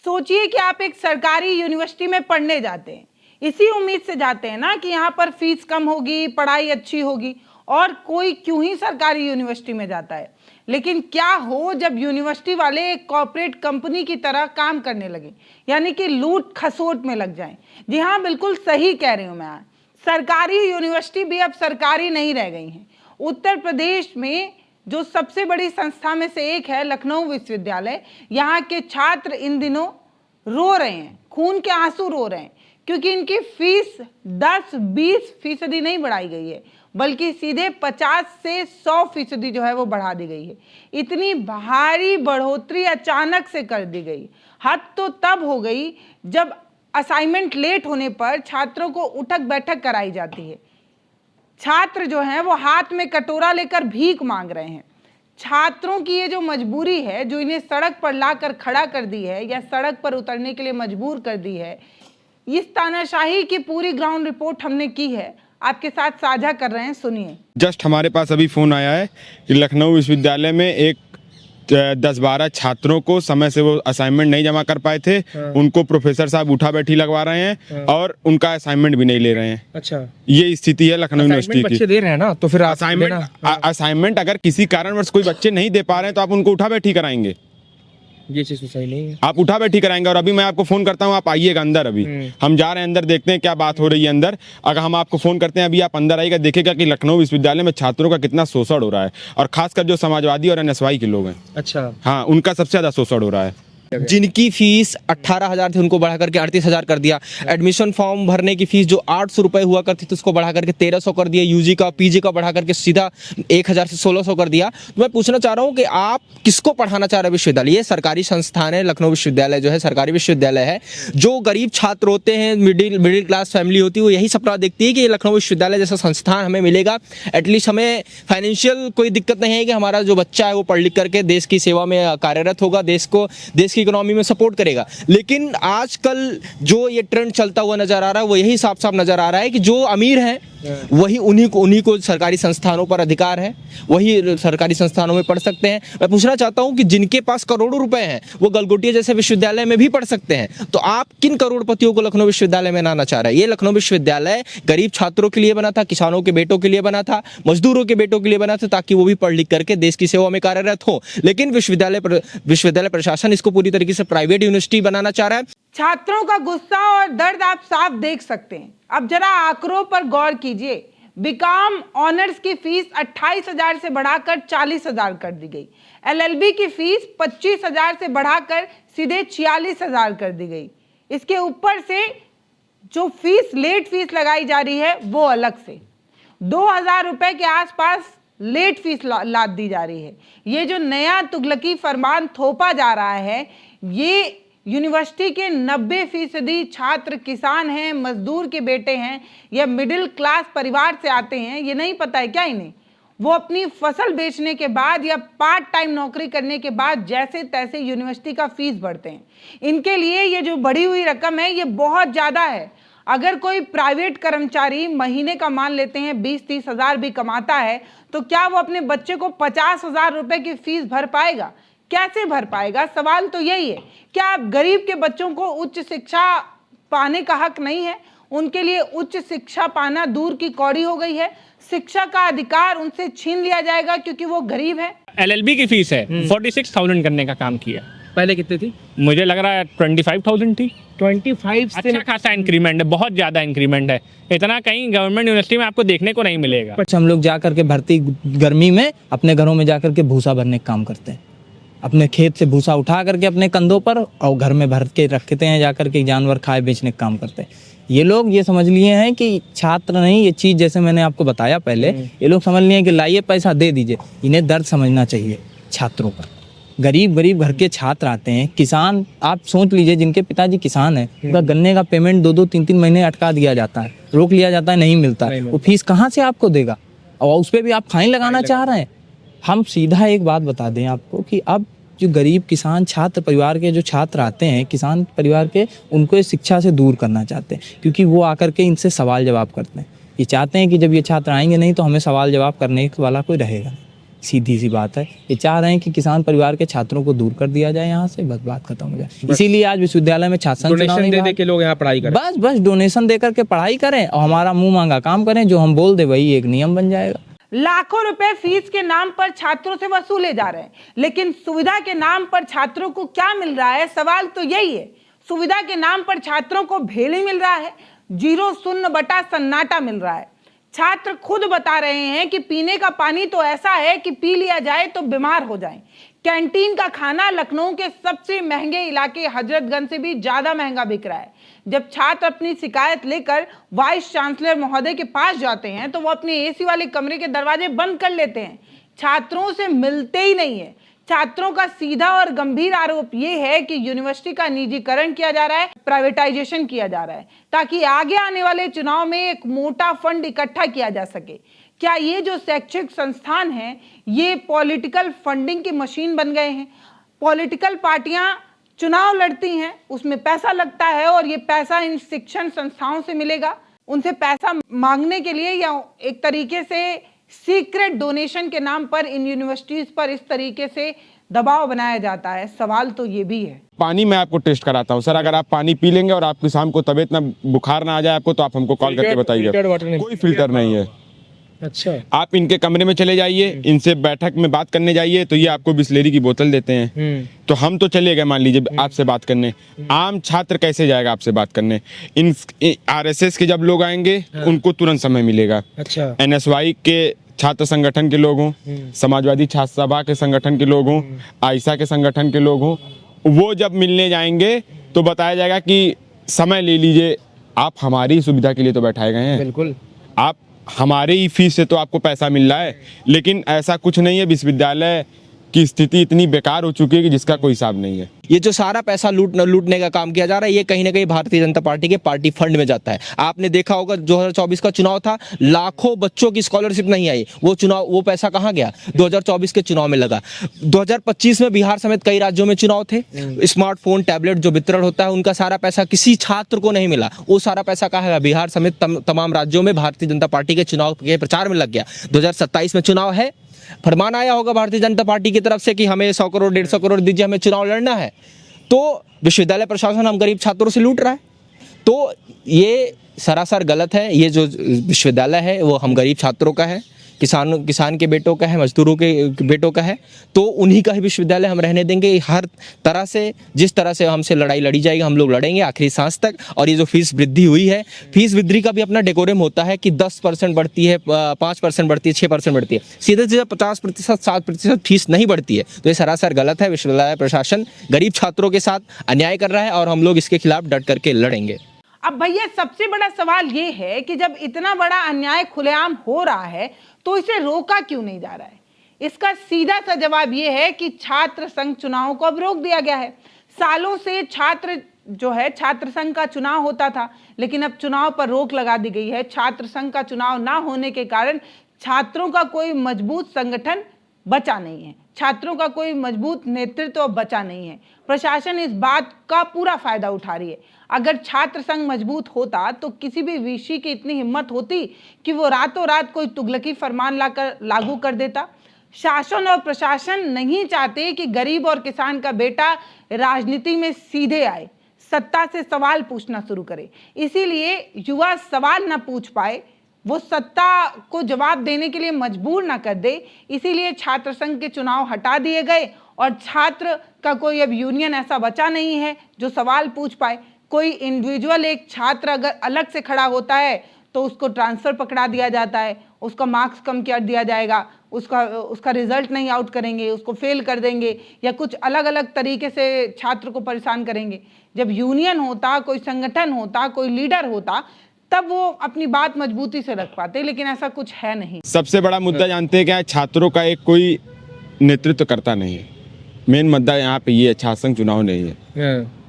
सोचिए कि आप एक सरकारी यूनिवर्सिटी में पढ़ने जाते हैं, इसी उम्मीद से जाते हैं ना कि यहाँ पर फीस कम होगी, पढ़ाई अच्छी होगी, और कोई क्यों ही सरकारी यूनिवर्सिटी में जाता है। लेकिन क्या हो जब यूनिवर्सिटी वाले एक कॉर्पोरेट कंपनी की तरह काम करने लगे, यानी कि लूट खसोट में लग जाएं। जी हाँ, बिल्कुल सही कह रही हूँ मैं। सरकारी यूनिवर्सिटी भी अब सरकारी नहीं रह गई हैं। उत्तर प्रदेश में जो सबसे बड़ी संस्था में से एक है लखनऊ विश्वविद्यालय, यहाँ के छात्र इन दिनों रो रहे हैं, खून के आंसू रो रहे हैं, क्योंकि इनकी फीस 10-20% नहीं बढ़ाई गई है, बल्कि सीधे 50 से 100% जो है वो बढ़ा दी गई है। इतनी भारी बढ़ोतरी अचानक से कर दी गई। हद तो तब हो गई जब असाइनमेंट लेट होने पर छात्रों को उठक बैठक कराई जाती है। छात्र जो हैं वो हाथ में कटोरा लेकर भीख मांग रहे हैं। छात्रों की ये जो मजबूरी है, जो इन्हें सड़क पर लाकर खड़ा कर दी है या सड़क पर उतरने के लिए मजबूर कर दी है, इस तानाशाही की पूरी ग्राउंड रिपोर्ट हमने की है, आपके साथ साझा कर रहे हैं, सुनिए। जस्ट हमारे पास अभी फ़ोन आया है कि लखनऊ विश्वविद्यालय में एक 10-12 छात्रों को समय से वो असाइनमेंट नहीं जमा कर पाए थे। उनको प्रोफेसर साहब उठा बैठी लगवा रहे हैं और उनका असाइनमेंट भी नहीं ले रहे हैं। अच्छा, ये स्थिति है लखनऊ यूनिवर्सिटी की। बच्चे दे रहे हैं ना, तो फिर असाइनमेंट अगर किसी कारणवश कोई बच्चे नहीं दे पा रहे हैं तो आप उनको उठा बैठी कराएंगे। ये चीज तो सही नहीं है। आप उठा बैठी कराएंगे। और अभी मैं आपको फोन करता हूँ, आप आइएगा अंदर। अभी हम जा रहे हैं अंदर, देखते हैं क्या बात हो रही है अंदर। अगर हम आपको फोन करते हैं, अभी आप अंदर आइएगा, देखिएगा कि लखनऊ विश्वविद्यालय में छात्रों का कितना शोषण हो रहा है, और खासकर जो समाजवादी और एनएसवाई के लोग हैं। अच्छा, हाँ, उनका सबसे ज्यादा शोषण हो रहा है। जिनकी फीस 18,000 थी उनको बढ़ा करके 38,000 कर दिया। एडमिशन फॉर्म भरने की फीस जो 800 रुपए हुआ करती थी उसको बढ़ा करके 1,300 कर दिया। यूजी का पीजी का बढ़ा करके सीधा 1,000 से 1,600 कर दिया। तो मैं पूछना चाह रहा हूँ कि आप किसको पढ़ाना चाह रहे हैं विश्वविद्यालय? ये सरकारी संस्थान है, लखनऊ विश्वविद्यालय जो है सरकारी विश्वविद्यालय है। जो गरीब छात्र होते हैं, मिडिल क्लास फैमिली होती है, वो यही सपना देखती है कि लखनऊ विश्वविद्यालय जैसा संस्थान हमें मिलेगा। एटलीस्ट हमें फाइनेंशियल कोई दिक्कत नहीं है कि हमारा जो बच्चा है वो पढ़ लिख करके देश की सेवा में कार्यरत होगा, देश की इकोनॉमी में सपोर्ट करेगा। लेकिन आजकल जो ये ट्रेंड चलता हुआ नजर आ रहा है वो यही साफ साफ नजर आ रहा है कि जो अमीर हैं वही उन्हीं को सरकारी संस्थानों पर अधिकार है, वही सरकारी संस्थानों में पढ़ सकते हैं। मैं पूछना चाहता हूं कि जिनके पास करोड़ों रुपए हैं वो गलगोटिया जैसे विश्वविद्यालय में भी पढ़ सकते हैं। तो आप किन करोड़पतियों को लखनऊ विश्वविद्यालय में लाना चाह रहे हैं? ये लखनऊ विश्वविद्यालय गरीब छात्रों के लिए बना था, किसानों के बेटों के लिए बना था, मजदूरों के बेटों के लिए बना था, ताकि वो भी पढ़ लिख करके देश की सेवा में कार्यरत हो। लेकिन विश्वविद्यालय प्रशासन इसको पूरी तरीके से प्राइवेट यूनिवर्सिटी बनाना चाह रहा है। छात्रों का गुस्सा और दर्द आप साफ देख सकते हैं। अब जरा आंकड़ों पर गौर कीजिए। बीकॉम ऑनर्स की फीस 28,000 से बढ़ाकर 40,000 कर दी गई। एलएलबी की फीस 25,000 से बढ़ाकर सीधे 46,000 कर दी गई। इसके ऊपर से जो लेट फीस लगाई जा रही है वो अलग से 2,000 रुपए के आसपास लेट फीस लाद दी जा रही है। ये जो नया तुगलकी फरमान थोपा जा रहा है, ये यूनिवर्सिटी के 90% छात्र किसान हैं, मजदूर के बेटे हैं या मिडिल क्लास परिवार से आते हैं। ये नहीं पता है क्या इन्हें? वो अपनी फसल बेचने के बाद या पार्ट टाइम नौकरी करने के बाद जैसे तैसे यूनिवर्सिटी का फीस भरते हैं। इनके लिए ये जो बढ़ी हुई रकम है ये बहुत ज़्यादा है। अगर कोई प्राइवेट कर्मचारी महीने का मान लेते हैं 20-30 हज़ार भी कमाता है, तो क्या वो अपने बच्चे को 50,000 रुपए की फीस भर पाएगा? कैसे भर पाएगा? सवाल तो यही है। क्या आप गरीब के बच्चों को उच्च शिक्षा पाने का हक नहीं है? उनके लिए उच्च शिक्षा पाना दूर की कौड़ी हो गई है। शिक्षा का अधिकार उनसे छीन लिया जाएगा क्योंकि वो गरीब है। एलएलबी की फीस है 46,000 करने का काम किया। पहले कितनी थी? मुझे लग रहा है 25,000 थी। 25 अच्छा खासा इंक्रीमेंट है, बहुत ज़्यादा इंक्रीमेंट है। इतना कहीं गवर्नमेंट यूनिवर्सिटी में आपको देखने को नहीं मिलेगा। हम लोग जा करके भर्ती गर्मी में अपने घरों में जा करके भूसा भरने का काम करते हैं। अपने खेत से भूसा उठा करके अपने कंधों पर और घर में भर के रखते हैं, जा करके जानवर खाए बेचने का काम करते हैं। ये लोग ये समझ लिए हैं कि छात्र नहीं, ये चीज़ जैसे मैंने आपको बताया पहले, ये लोग समझ लिए हैं कि लाइए पैसा दे दीजिए। इन्हें दर्द समझना चाहिए छात्रों का। गरीब घर के छात्र आते हैं, किसान, आप सोच लीजिए जिनके पिताजी किसान हैं, उनका गन्ने का पेमेंट 2-2, 3-3 महीने अटका दिया जाता है, रोक लिया जाता है, नहीं मिलता है। वो फीस कहाँ से आपको देगा? और उस पर भी आप फाइन लगाना चाह रहे हैं। हम सीधा एक बात बता दें आपको कि अब जो गरीब किसान छात्र परिवार के जो छात्र आते हैं, किसान परिवार के, उनको इस शिक्षा से दूर करना चाहते हैं, क्योंकि वो आकर के इनसे सवाल जवाब करते हैं। ये चाहते हैं कि जब ये छात्र आएंगे नहीं तो हमें सवाल जवाब करने वाला कोई रहेगा। सीधी सी बात है। ये चाह रहे हैं कि किसान परिवार के छात्रों को दूर कर दिया जाए यहाँ से, बस बात खत्म हो जाए। इसीलिए आज विश्वविद्यालय में छात्र संघ चुनाव डोनेशन नहीं दे बाहर- दे के लोग यहाँ पढ़ाई करें। बस डोनेशन दे करके पढ़ाई करें और हमारा मुंह मांगा काम करें, जो हम बोल दे वही एक नियम बन जाएगा। लाखों रुपए फीस के नाम पर छात्रों से वसूले जा रहे हैं, लेकिन सुविधा के नाम पर छात्रों को क्या मिल रहा है? सवाल तो यही है। सुविधा के नाम पर छात्रों को भेल ही मिल रहा है, 0 शून्य बटा सन्नाटा मिल रहा है। छात्र खुद बता रहे हैं कि पीने का पानी तो ऐसा है कि पी लिया जाए तो बीमार हो जाए। कैंटीन का खाना लखनऊ के सबसे महंगे इलाके हजरतगंज से भी ज्यादा महंगा बिक रहा है। जब छात्र अपनी शिकायत लेकर वाइस चांसलर महोदय के पास जाते हैं तो वो अपने एसी वाले कमरे के दरवाजे बंद कर लेते हैं, छात्रों से मिलते ही नहीं है। छात्रों का सीधा और गंभीर आरोप ये है कि यूनिवर्सिटी का निजीकरण किया जा रहा है, प्राइवेटाइजेशन किया जा रहा है, ताकि आगे आने वाले चुनाव में एक मोटा फंड इकट्ठा किया जा सके। क्या ये जो शैक्षिक संस्थान हैं ये पॉलिटिकल फंडिंग की मशीन बन गए हैं? पॉलिटिकल पार्टियां चुनाव लड़ती हैं, उसमें पैसा लगता है और ये पैसा इन शिक्षण संस्थाओं से मिलेगा। उनसे पैसा मांगने के लिए या एक तरीके से सीक्रेट डोनेशन के नाम पर इन यूनिवर्सिटीज पर इस तरीके से दबाव बनाया जाता है। सवाल तो ये भी है। पानी मैं आपको टेस्ट कराता हूँ सर, अगर आप पानी पी लेंगे और आपकी शाम को तबीयत ना बुखार ना आ जाए आपको, तो आप हमको कॉल करके बताइए। फिल्टर्ड वाटर नहीं? कोई फिल्टर नहीं है। अच्छा, आप इनके कमरे में चले जाइए, इनसे बैठक में बात करने जाइए तो ये आपको बिस्लेरी की बोतल देते हैं। तो हम तो चले गए मान लीजिए आपसे बात करने, आम छात्र कैसे जाएगा आपसे बात करने? इन आरएसएस के जब लोग आएंगे उनको तुरंत समय मिलेगा। अच्छा, एनएसवाई के छात्र संगठन के लोग हों, समाजवादी छात्र सभा के संगठन के लोग हों, आयशा के संगठन के लोग हों, वो जब मिलने जाएंगे तो बताया जाएगा कि समय ले लीजिए, आप हमारी सुविधा के लिए तो बैठाए गए हैं, बिल्कुल। आप हमारे ही फीस से तो आपको पैसा मिल रहा है। लेकिन ऐसा कुछ नहीं है, विश्वविद्यालय की स्थिति इतनी बेकार हो चुकी है कि जिसका कोई हिसाब नहीं है। ये जो सारा पैसा लूटने का काम किया जा रहा है, ये कहीं ना कहीं भारतीय जनता पार्टी के पार्टी फंड में जाता है। आपने देखा होगा 2024 का चुनाव था, लाखों बच्चों की स्कॉलरशिप नहीं आई, वो पैसा कहाँ गया? 2024 के चुनाव में लगा। 2025 में बिहार समेत कई राज्यों में चुनाव थे, स्मार्टफोन टैबलेट जो वितरण होता है उनका सारा पैसा किसी छात्र को नहीं मिला। वो सारा पैसा कहाँ गया? बिहार समेत तमाम राज्यों में भारतीय जनता पार्टी के चुनाव के प्रचार में लग गया। 2027 में चुनाव है, फरमान आया होगा भारतीय जनता पार्टी की तरफ से कि हमें 100 करोड़ 150 करोड़ दीजिए, हमें चुनाव लड़ना है। तो विश्वविद्यालय प्रशासन हम गरीब छात्रों से लूट रहा है। तो ये सरासर गलत है। ये जो विश्वविद्यालय है वो हम गरीब छात्रों का है, किसान के बेटों का है, मजदूरों के बेटों का है। तो उन्हीं का ही विश्वविद्यालय हम रहने देंगे। हर तरह से, जिस तरह से हमसे लड़ाई लड़ी जाएगी हम लोग लड़ेंगे आखिरी सांस तक। और ये जो फीस वृद्धि हुई है, फीस वृद्धि का भी अपना डेकोरम होता है कि 10% बढ़ती है, 5% बढ़ती है, 6% बढ़ती है, सीधे सीधे 50%, 7% फीस नहीं बढ़ती है। तो ये सरासर गलत है। विश्वविद्यालय प्रशासन गरीब छात्रों के साथ अन्याय कर रहा है और हम लोग इसके खिलाफ डट करके लड़ेंगे। अब भैया सबसे बड़ा सवाल ये है कि जब इतना बड़ा अन्याय खुलेआम हो रहा है तो इसे रोका क्यों नहीं जा रहा है? इसका सीधा सा जवाब ये है कि छात्र संघ चुनावों को अब रोक दिया गया है। सालों से छात्र संघ का चुनाव होता था, लेकिन अब चुनाव पर रोक लगा दी गई है। छात्र संघ का चुनाव ना होने के कारण छात्रों का कोई मजबूत संगठन बचा नहीं है, छात्रों का कोई मजबूत नेतृत्व बचा नहीं है। प्रशासन इस बात का पूरा फायदा उठा रही है। अगर छात्र संघ मजबूत होता तो किसी भी वीसी की इतनी हिम्मत होती कि वो रातों रात कोई तुगलकी फरमान लाकर लागू कर देता? शासन और प्रशासन नहीं चाहते कि गरीब और किसान का बेटा राजनीति में सीधे आए, सत्ता से सवाल पूछना शुरू करे। इसीलिए युवा सवाल ना पूछ पाए, वो सत्ता को जवाब देने के लिए मजबूर ना कर दे। इसीलिए छात्र संघ के चुनाव हटा दिए गए और छात्र का कोई अब यूनियन ऐसा बचा नहीं है जो सवाल पूछ पाए। कोई इंडिविजुअल एक छात्र अगर अलग से खड़ा होता है तो उसको ट्रांसफर पकड़ा दिया जाता है, उसका मार्क्स कम कर दिया जाएगा, उसका रिजल्ट नहीं आउट करेंगे, उसको फेल कर देंगे या कुछ अलग अलग तरीके से छात्र को परेशान करेंगे। जब यूनियन होता, कोई संगठन होता, कोई लीडर होता, तब वो अपनी बात मजबूती से रख पाते, लेकिन ऐसा कुछ है नहीं। सबसे बड़ा मुद्दा जानते हैं क्या है? छात्रों का एक कोई नेतृत्व करता नहीं है। मेन मुद्दा यहाँ पे ये छात्र संघ चुनाव नहीं है।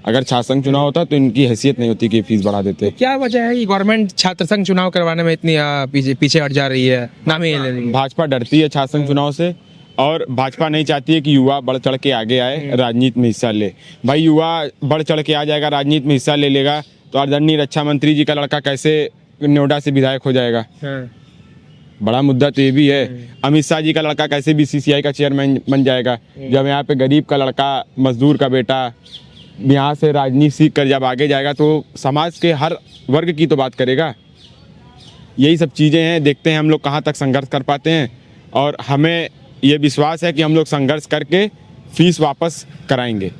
अगर छात्र संघ चुनाव होता तो इनकी हैसियत नहीं होती कि फीस बढ़ा देते। क्या वजह है कि गवर्नमेंट छात्र संघ चुनाव करवाने में इतनी पीछे हट जा रही है? नाम ही ले रही है। भाजपा डरती है छात्र संघ चुनाव से और भाजपा नहीं चाहती है कि युवा बढ़ चढ़ के आगे आए, राजनीति में हिस्सा ले। भाई युवा बढ़ चढ़ के आ जाएगा, राजनीति में हिस्सा ले लेगा तो आदरणीय रक्षा मंत्री जी का लड़का कैसे नोएडा से विधायक हो जाएगा? बड़ा मुद्दा तो ये भी है। अमित शाह जी का लड़का कैसे बीसीसीआई का चेयरमैन बन जाएगा, जब यहाँ पे गरीब का लड़का, मजदूर का बेटा यहाँ से राजनीति सीख कर जब आगे जाएगा तो समाज के हर वर्ग की तो बात करेगा। यही सब चीज़ें हैं, देखते हैं हम लोग कहाँ तक संघर्ष कर पाते हैं, और हमें ये विश्वास है कि हम लोग संघर्ष करके फीस वापस कराएंगे।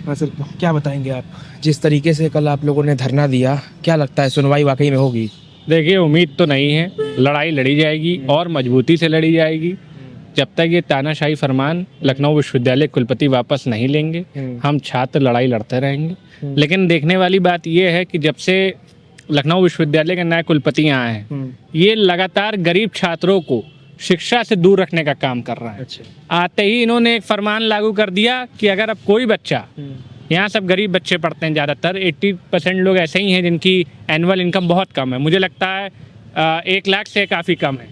हाँ सर, क्या बताएंगे आप, जिस तरीके से कल आप लोगों ने धरना दिया, क्या लगता है सुनवाई वाकई में होगी? देखिए, उम्मीद तो नहीं है, लड़ाई लड़ी जाएगी और मजबूती से लड़ी जाएगी। जब तक ये तानाशाही फरमान लखनऊ विश्वविद्यालय कुलपति वापस नहीं लेंगे, हम छात्र लड़ाई लड़ते रहेंगे। लेकिन देखने वाली बात ये है कि जब से लखनऊ विश्वविद्यालय के नए कुलपति आए हैं, ये लगातार गरीब छात्रों को शिक्षा से दूर रखने का काम कर रहा है। आते ही इन्होंने एक फरमान लागू कर दिया कि अगर अब कोई बच्चा, यहाँ सब गरीब बच्चे पढ़ते हैं ज़्यादातर, 80% लोग ऐसे ही हैं जिनकी एनुअल इनकम बहुत कम है, मुझे लगता है 1 लाख से काफ़ी कम है।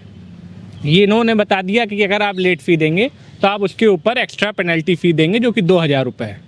ये इन्होंने बता दिया कि अगर आप लेट फ़ी देंगे तो आप उसके ऊपर एक्स्ट्रा पेनल्टी फ़ी देंगे, जो कि 2000 रुपये है।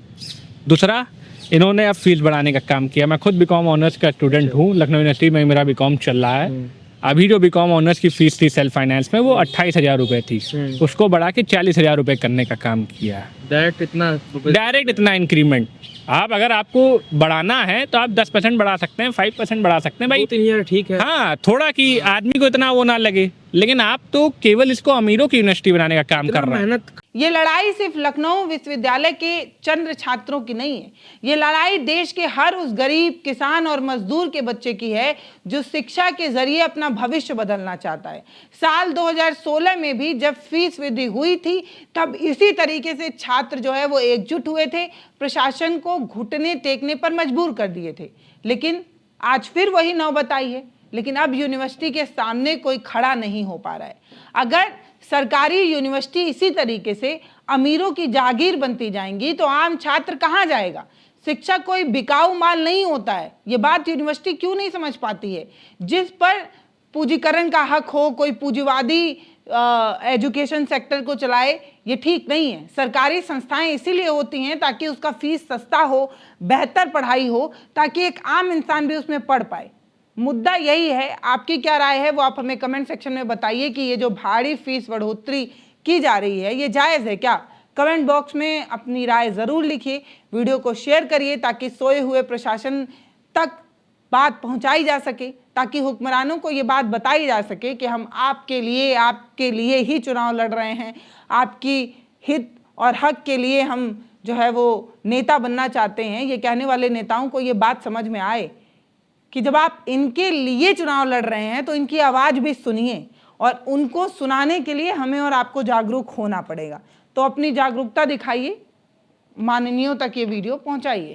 दूसरा, इन्होंने अब फीस बढ़ाने का काम किया। मैं खुद बीकॉम ऑनर्स का स्टूडेंट हूँ, लखनऊ यूनिवर्सिटी में मेरा बीकॉम चल रहा है। अभी जो बीकॉम ऑनर्स की फ़ीस थी सेल्फ फाइनेंस में, वो 28,000 रुपये थी, उसको बढ़ा के 40,000 रुपये करने का काम किया है। डायरेक्ट इतना इंक्रीमेंट। आप अगर आपको बढ़ाना है तो आप 10% बढ़ा सकते हैं, 5% बढ़ा सकते हैं भाई, 2-3 हज़ार ठीक है। हाँ, थोड़ा कि आदमी को इतना वो ना लगे, लेकिन आप तो केवल इसको अमीरों की यूनिवर्सिटी बनाने का काम कर रहे हैं। ये लड़ाई सिर्फ लखनऊ विश्वविद्यालय के चंद छात्रों की नहीं है, ये लड़ाई देश के हर उस गरीब, किसान और मजदूर के बच्चे की है जो शिक्षा के जरिए अपना भविष्य बदलना चाहता है। साल 2016 में भी जब फीस वृद्धि हुई थी, तब इसी तरीके से छात्र जो है वो एकजुट हुए थे, प्रशासन को घुटने टेकने पर मजबूर कर दिए थे। लेकिन आज फिर वही नौबत आई है, लेकिन अब यूनिवर्सिटी के सामने कोई खड़ा नहीं हो पा रहा है। अगर सरकारी यूनिवर्सिटी इसी तरीके से अमीरों की जागीर बनती जाएंगी तो आम छात्र कहाँ जाएगा? शिक्षा कोई बिकाऊ माल नहीं होता है, ये बात यूनिवर्सिटी क्यों नहीं समझ पाती है? जिस पर पूंजीकरण का हक हो, कोई पूंजीवादी एजुकेशन सेक्टर को चलाए, ये ठीक नहीं है। सरकारी संस्थाएं इसीलिए होती हैं ताकि उसका फीस सस्ता हो, बेहतर पढ़ाई हो, ताकि एक आम इंसान भी उसमें पढ़ पाए। मुद्दा यही है। आपकी क्या राय है वो आप हमें कमेंट सेक्शन में बताइए कि ये जो भारी फीस बढ़ोतरी की जा रही है, ये जायज़ है क्या? कमेंट बॉक्स में अपनी राय ज़रूर लिखिए, वीडियो को शेयर करिए ताकि सोए हुए प्रशासन तक बात पहुंचाई जा सके, ताकि हुक्मरानों को ये बात बताई जा सके कि हम आपके लिए ही चुनाव लड़ रहे हैं, आपकी हित और हक के लिए हम जो है वो नेता बनना चाहते हैं। ये कहने वाले नेताओं को ये बात समझ में आए कि जब आप इनके लिए चुनाव लड़ रहे हैं तो इनकी आवाज़ भी सुनिए, और उनको सुनाने के लिए हमें और आपको जागरूक होना पड़ेगा। तो अपनी जागरूकता दिखाइए, माननीयों तक ये वीडियो पहुंचाइए।